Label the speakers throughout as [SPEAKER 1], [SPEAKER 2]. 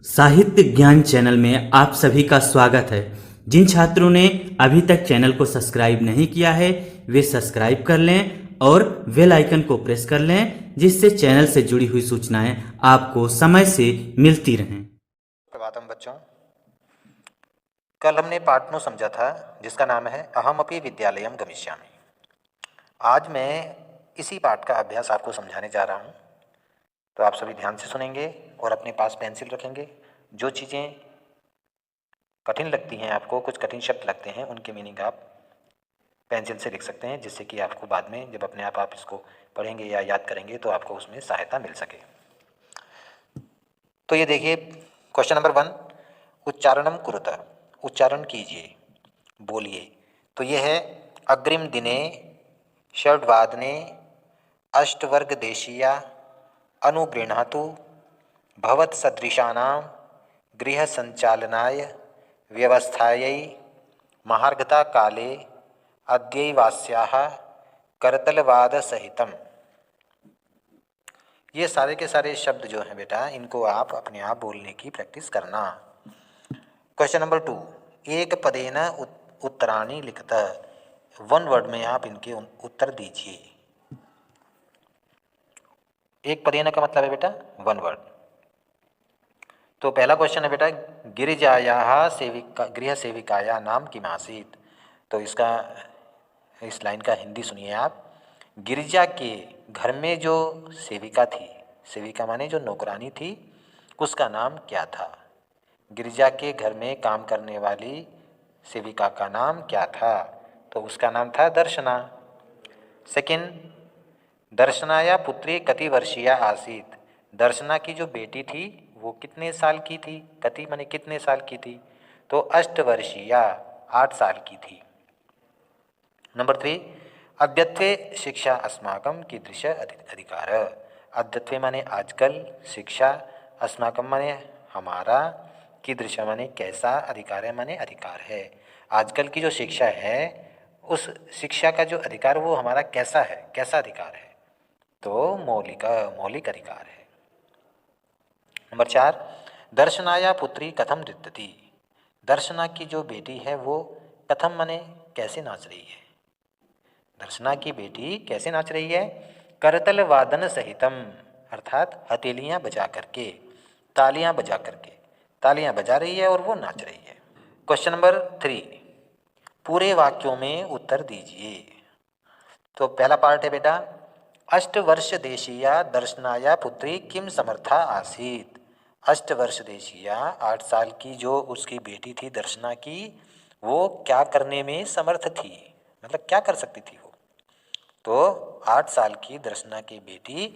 [SPEAKER 1] साहित्य ज्ञान चैनल में आप सभी का स्वागत है। जिन छात्रों ने अभी तक चैनल को सब्सक्राइब नहीं किया है वे सब्सक्राइब कर लें और बेल आइकन को प्रेस कर लें, जिससे चैनल से जुड़ी हुई सूचनाएं आपको समय से मिलती रहें।
[SPEAKER 2] प्रभातम बच्चों, कल हमने पाठ 9 समझा था जिसका नाम है अहमपि विद्यालयम गमिष्यामि। आज मैं इसी पाठ का अभ्यास आपको समझाने जा रहा हूँ, तो आप सभी ध्यान से सुनेंगे और अपने पास पेंसिल रखेंगे। जो चीज़ें कठिन लगती हैं आपको, कुछ कठिन शब्द लगते हैं, उनके मीनिंग आप पेंसिल से लिख सकते हैं, जिससे कि आपको बाद में जब अपने आप इसको पढ़ेंगे या याद करेंगे तो आपको उसमें सहायता मिल सके। तो ये देखिए, क्वेश्चन नंबर 1, उच्चारणम कुरुत, उच्चारण कीजिए, बोलिए। तो ये है अग्रिम दिने षड्वादने अष्टवर्गदेशीया अनुगृह्णातु भवत्सदृशानां गृहसञ्चालनाय व्यवस्थायै महार्घता काले अद्यैवास्याः करतलवादसहितम्। ये सारे के सारे शब्द जो हैं बेटा, इनको आप अपने आप बोलने की प्रैक्टिस करना। क्वेश्चन नंबर 2, एक पदेन उत्तराणि लिखत, वन वर्ड में आप इनके उत्तर दीजिए। एक पदेन का मतलब है बेटा वन वर्ड। तो पहला क्वेश्चन है बेटा, गिरिजायाः सेविका गृह सेविकाया नाम किमासीत्। तो इसका इस लाइन का हिंदी सुनिए आप। गिरिजा के घर में जो सेविका थी, सेविका माने जो नौकरानी थी, उसका नाम क्या था? गिरिजा के घर में काम करने वाली सेविका का नाम क्या था? तो उसका नाम था दर्शना। सेकंड, दर्शनाया पुत्री कति वर्षीया आसीत। दर्शना की जो बेटी थी वो कितने साल की थी? कति माने कितने साल की थी? तो अष्टवर्षीया, 8 साल की थी। नंबर 3, अद्यत्वे शिक्षा अस्माकं कीदृश अधिकार। अद्यत्वे माने आजकल, शिक्षा अस्माकं माने हमारा, कीदृश माने कैसा, अधिकार है माने अधिकार है। आजकल की जो शिक्षा है उस शिक्षा का जो अधिकार वो हमारा कैसा है, कैसा अधिकार है? तो मौलिक अधिकार है। नंबर 4, दर्शनाया पुत्री कथम नृत्यति। दर्शना की जो बेटी है वो कथम माने कैसे नाच रही है? दर्शना की बेटी कैसे नाच रही है? करतल वादन सहितम, अर्थात हथेलियां बजा करके, तालियां बजा करके, तालियां बजा रही है और वो नाच रही है। क्वेश्चन नंबर 3, पूरे वाक्यों में उत्तर दीजिए। तो पहला पार्ट है बेटा, अष्टवर्ष देशीया दर्शनाया पुत्री किम समर्था आसीत। अष्टवर्ष देशीया, 8 साल की जो उसकी बेटी थी दर्शना की, वो क्या करने में समर्थ थी? मतलब क्या कर सकती थी वो? तो 8 साल की दर्शना की बेटी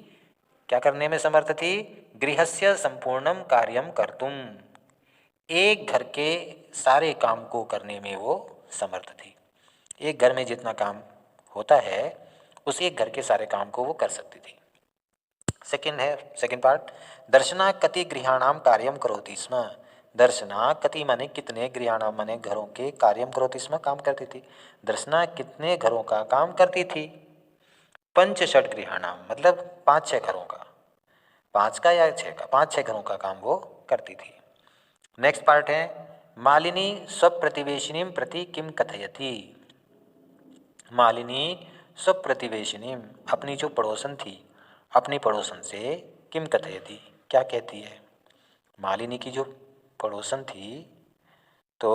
[SPEAKER 2] क्या करने में समर्थ थी? गृहस्य संपूर्णम कार्यम कर्तुम। एक घर के सारे काम को करने में वो समर्थ थी। एक घर में जितना काम होता है उस एक घर के सारे काम को वो कर सकती थी। सेकंड पार्ट, दर्शना कति गृहाणाम कार्यम करोति स्म। दर्शना कति माने कितने, गृहाणाम माने घरों के, कार्यम करोति स्म काम करती थी। दर्शना कितने घरों का काम करती थी? पंच षट गृहाणाम मतलब 5-6 घरों का, 5 का या 6 का, 5-6 घरों का काम वो करती थी। नेक्स्ट पार्ट है, मालिनी स्वप्रतिवेशिनी प्रति किम कथयति। मालिनी स्वप्रतिवेशिनी, अपनी जो पड़ोसन थी, अपनी पड़ोसन से किम कथयति, क्या कहती है? मालिनी की जो पड़ोसन थी तो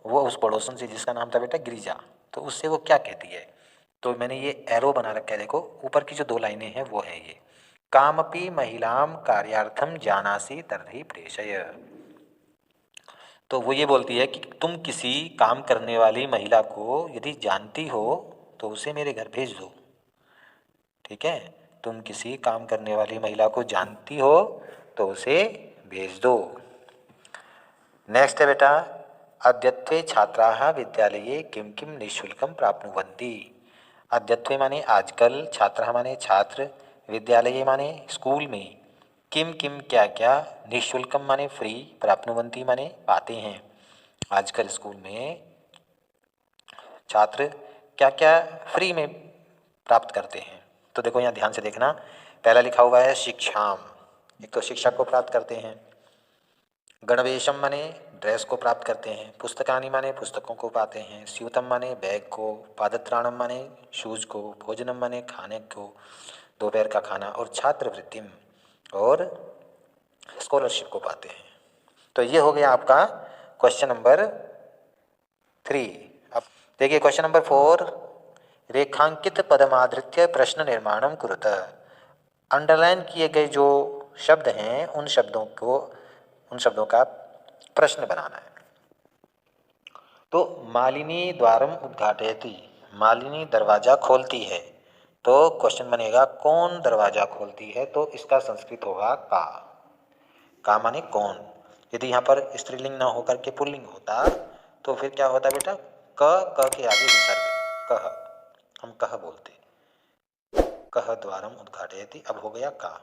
[SPEAKER 2] वो उस पड़ोसन से, जिसका नाम था बेटा गिरिजा, तो उससे वो क्या कहती है? तो मैंने ये एरो बना रखा है, देखो ऊपर की जो 2 लाइनें हैं वो है ये, कामपि महिलाम कार्यार्थम जानासि तर्हि प्रेषय। तो वो ये बोलती है कि तुम किसी काम करने वाली महिला को यदि जानती हो तो उसे मेरे घर भेज दो। ठीक है, तुम किसी काम करने वाली महिला को जानती हो तो उसे भेज दो। नेक्स्ट है बेटा, अद्यत्वे छात्राः विद्यालये किं किं निःशुल्कं प्राप्नुवन्ति। अद्यत्वे माने आजकल, छात्राः माने छात्र, विद्यालये माने स्कूल में, किम किम क्या क्या, निःशुल्कम माने फ्री, प्राप्नुवन्ति माने पाते हैं। आजकल स्कूल में छात्र क्या क्या फ्री में प्राप्त करते हैं। तो देखो यहाँ ध्यान से देखना, पहला लिखा हुआ है शिक्षाम, एक तो शिक्षा को प्राप्त करते हैं। गणवेशम माने ड्रेस को प्राप्त करते हैं, पुस्तकानि माने पुस्तकों को पाते हैं, स्यूतम माने बैग को, पादत्राणम माने शूज को, भोजनम माने खाने को, दोपहर का खाना, और छात्रवृत्तिम और स्कॉलरशिप को पाते हैं। तो ये हो गया आपका क्वेश्चन नंबर 3। अब देखिए क्वेश्चन नंबर 4, रेखांकित पदमाधृत्य प्रश्न निर्माणम कुरुत। अंडरलाइन किए गए जो शब्द हैं उन शब्दों का प्रश्न बनाना है। तो मालिनी द्वारम उद्घाटयति, मालिनी दरवाजा खोलती है, तो क्वेश्चन बनेगा कौन दरवाजा खोलती है, तो इसका संस्कृत होगा का माने कौन। यदि यहाँ पर स्त्रीलिंग ना होकर के पुल्लिंग होता तो फिर क्या होता बेटा, क के आगे विसर्ग, कह, हम कह बोलते, कह द्वारम उद्घाटयति, अब हो गया का,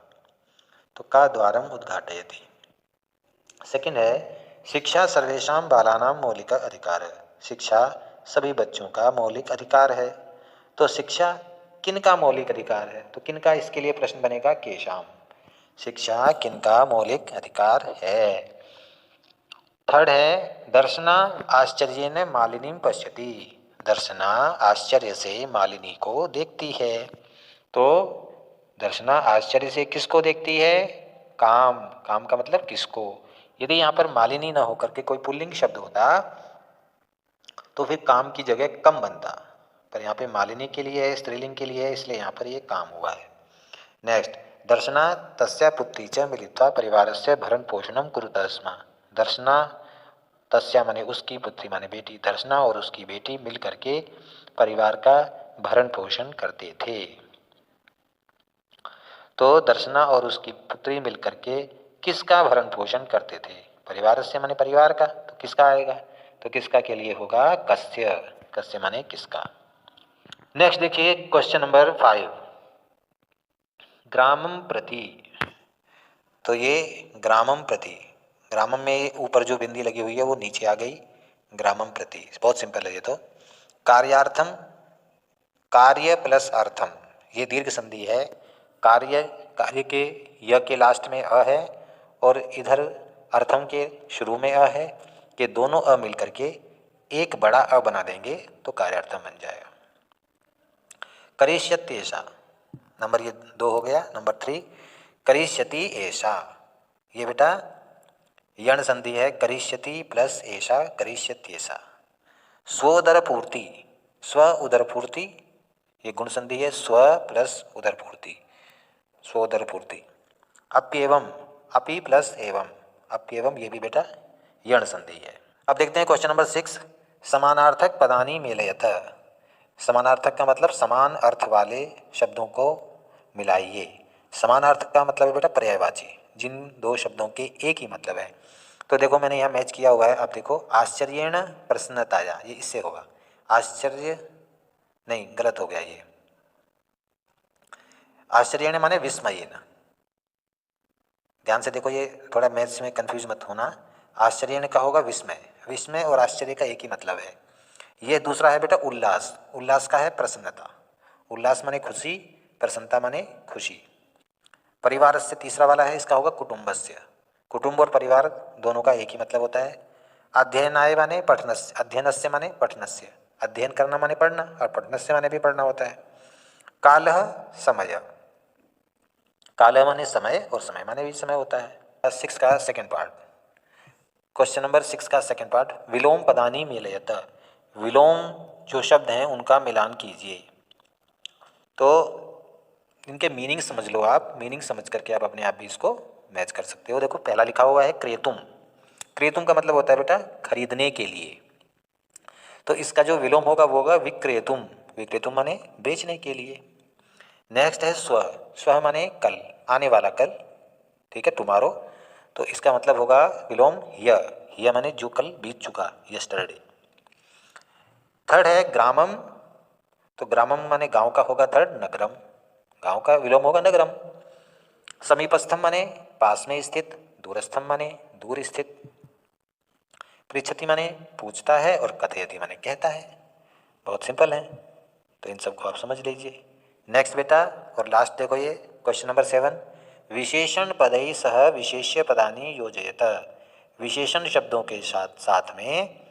[SPEAKER 2] तो का द्वारम उद्घाटयति। सेकंड है, शिक्षा सर्वेषां बालानां मौलिक अधिकार है, शिक्षा सभी बच्चों का मौलिक अधिकार है, तो शिक्षा किनका मौलिक अधिकार है, तो किनका, इसके लिए प्रश्न बनेगा केशाम, शिक्षा किनका मौलिक अधिकार है। थर्ड है, दर्शना आश्चर्येन मालिनीं पश्यति, दर्शना आश्चर्य से मालिनी को देखती है, तो दर्शना आश्चर्य से किसको देखती है, काम का मतलब किसको। यदि यहाँ पर मालिनी ना होकर के कोई पुल्लिंग शब्द होता तो फिर काम की जगह कम बनता, पर यहाँ पे मालिनी के लिए है, स्त्रीलिंग के लिए है, इसलिए यहाँ पर ये काम हुआ है। नेक्स्ट, दर्शना तस्या पुत्री च मिलित्वा परिवारस्य भरण पोषणं कुरुतः स्म, दर्शना तस्या माने उसकी, पुत्री माने बेटी, दर्शना और उसकी बेटी मिल करके परिवार का भरण पोषण करते थे, तो दर्शना और उसकी पुत्री मिल करके किसका भरण पोषण करते थे, परिवार से माने परिवार का, तो किसका आएगा, तो किसका के लिए होगा कस्य, कस्य माने किसका। नेक्स्ट देखिए क्वेश्चन नंबर 5, ग्रामम प्रति, तो ये ग्रामम प्रति, ग्रामम में ऊपर जो बिंदी लगी हुई है वो नीचे आ गई, ग्रामम प्रति, बहुत सिंपल है ये तो। कार्यार्थम, कार्य प्लस अर्थम, ये दीर्घ संधि है, कार्य के य के लास्ट में अ है और इधर अर्थम के शुरू में अ है, कि दोनों अ मिल करके एक बड़ा अ बना देंगे तो कार्यार्थम बन जाएगा। करिष्यति ऐसा, नंबर ये 2 हो गया। नंबर 3, करिष्यति ऐसा, ये बेटा यण संधि है, करिष्यति प्लस ऐसा, करिष्यति ऐसा। स्वोदर पूर्ति, स्व उदर पूर्ति, ये गुण संधि है, स्व प्लस उदर पूर्ति, स्वोदर पूर्ति। अप्येवम, अपि प्लस एवं, अप्येवम, ये भी बेटा यण संधि है। अब देखते हैं क्वेश्चन नंबर 6, समानार्थक पदानि मेलयत, समानार्थक का मतलब समान अर्थ वाले शब्दों को मिलाइए। समानार्थक का मतलब है बेटा पर्यायवाची, जिन दो शब्दों के एक ही मतलब है। तो देखो मैंने यहाँ मैच किया हुआ है, अब देखो आश्चर्येण प्रसन्नताया, ये इससे होगा, आश्चर्य नहीं, गलत हो गया ये, आश्चर्येण माने विस्मयेन, ध्यान से देखो, ये थोड़ा मैथ्स में कंफ्यूज मत होना, आश्चर्येण का होगा विस्मय, विस्मय और आश्चर्य का एक ही मतलब है। ये दूसरा है बेटा उल्लास, उल्लास का है प्रसन्नता, उल्लास माने खुशी, प्रसन्नता माने खुशी। परिवार से तीसरा वाला है, इसका होगा कुटुंबस्य, कुटुंब और परिवार दोनों का एक ही मतलब होता है। अध्ययनाय माने पठनस्य, अध्ययनस्य माने पठनस्य, अध्ययन करना माने पढ़ना और पठनस्य माने भी पढ़ना होता है। कालः समय, कालः माने समय और समय माने भी समय होता है। 6 का सेकंड पार्ट, क्वेश्चन नंबर 6 का सेकंड पार्ट, विलोम पदानि मेलयत, विलोम जो शब्द हैं उनका मिलान कीजिए। तो इनके मीनिंग समझ लो आप, मीनिंग समझ करके आप अपने आप भी इसको मैच कर सकते हो। देखो पहला लिखा हुआ है क्रेतुम, क्रेतुम का मतलब होता है बेटा खरीदने के लिए, तो इसका जो विलोम होगा वो होगा विक्रेतुम, विक्रेतुम माने बेचने के लिए। नेक्स्ट है स्व, स्व माने कल, आने वाला कल, ठीक है, टुमारो, तो इसका मतलब होगा विलोम य माने जो कल बीत चुका, यस्टरडे। थर्ड है ग्रामम, तो ग्रामम माने गांव का होगा थर्ड, नगरम, गांव का विलोम होगा नगरम। समीपस्थम माने पास में स्थित, दूरस्थम माने दूर स्थित। पृच्छति माने पूछता है और कथयति माने कहता है, बहुत सिंपल है, तो इन सबको आप समझ लीजिए। नेक्स्ट बेटा और लास्ट देखो ये क्वेश्चन नंबर 7, विशेषण पदैः सह विशेष्य पदानि योजयत, विशेषण शब्दों के साथ साथ में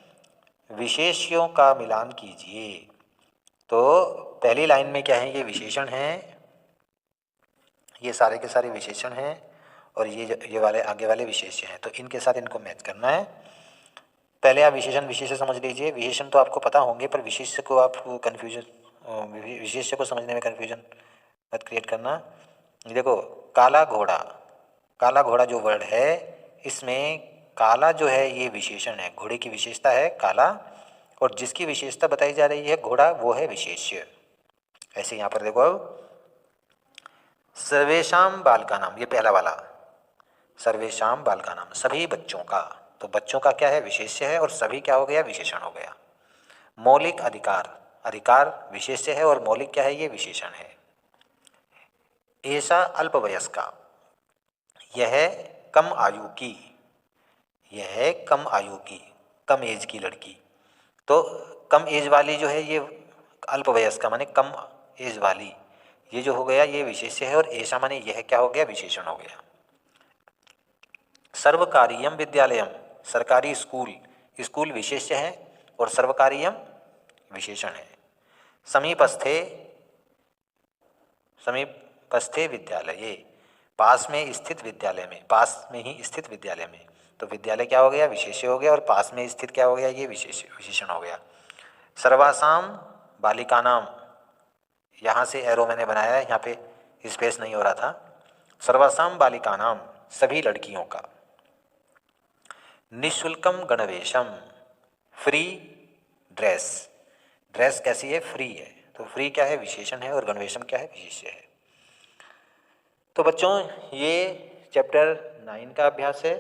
[SPEAKER 2] विशेष्यों का मिलान कीजिए। तो पहली लाइन में क्या है, ये विशेषण हैं, ये सारे के सारे विशेषण हैं और ये वाले आगे वाले विशेष्य हैं, तो इनके साथ इनको मैच करना है। पहले आप विशेषण विशेष्य समझ लीजिए। विशेषण तो आपको पता होंगे, पर विशेष्य को आप विशेष्य को समझने में कन्फ्यूजन मत क्रिएट करना। देखो, काला घोड़ा, काला घोड़ा जो वर्ड है, इसमें काला जो है ये विशेषण है, घोड़े की विशेषता है काला, और जिसकी विशेषता बताई जा रही है घोड़ा, वो है विशेष्य। ऐसे यहाँ पर देखो, अब सर्वेशाम बालकानाम, ये पहला वाला, सर्वेशाम बालकानाम, सभी बच्चों का, तो बच्चों का क्या है, विशेष्य है, और सभी क्या हो गया, विशेषण हो गया। मौलिक अधिकार, अधिकार विशेष्य है और मौलिक क्या है, ये विशेषण है। ऐसा अल्पवयस्का, यह कम आयु की, यह कम आयु की, कम एज की लड़की, तो कम एज वाली जो है ये अल्पवयस्का माने कम एज वाली, ये जो हो गया ये विशेष्य है, और ऐसा माने यह क्या हो गया, विशेषण हो गया। सर्वकारीयम विद्यालयम, सरकारी स्कूल, स्कूल विशेष्य है और सर्वकारीयम विशेषण है। समीपस्थे, समीपस्थे विद्यालये, पास में स्थित विद्यालय में, पास में ही स्थित विद्यालय में, तो विद्यालय क्या हो गया, विशेष्य हो गया, और पास में स्थित क्या हो गया, ये विशेषण हो गया। सर्वासाम बालिकानाम, यहाँ से एरो मैंने बनाया है, यहाँ पे स्पेस नहीं हो रहा था। सर्वासाम बालिकानाम, सभी लड़कियों का। निःशुल्कम गणवेशम, फ्री ड्रेस, ड्रेस कैसी है, फ्री है, तो फ्री क्या है, विशेषण है, और गणवेशम क्या है, विशेष्य है। तो बच्चों, ये चैप्टर 9 का अभ्यास है।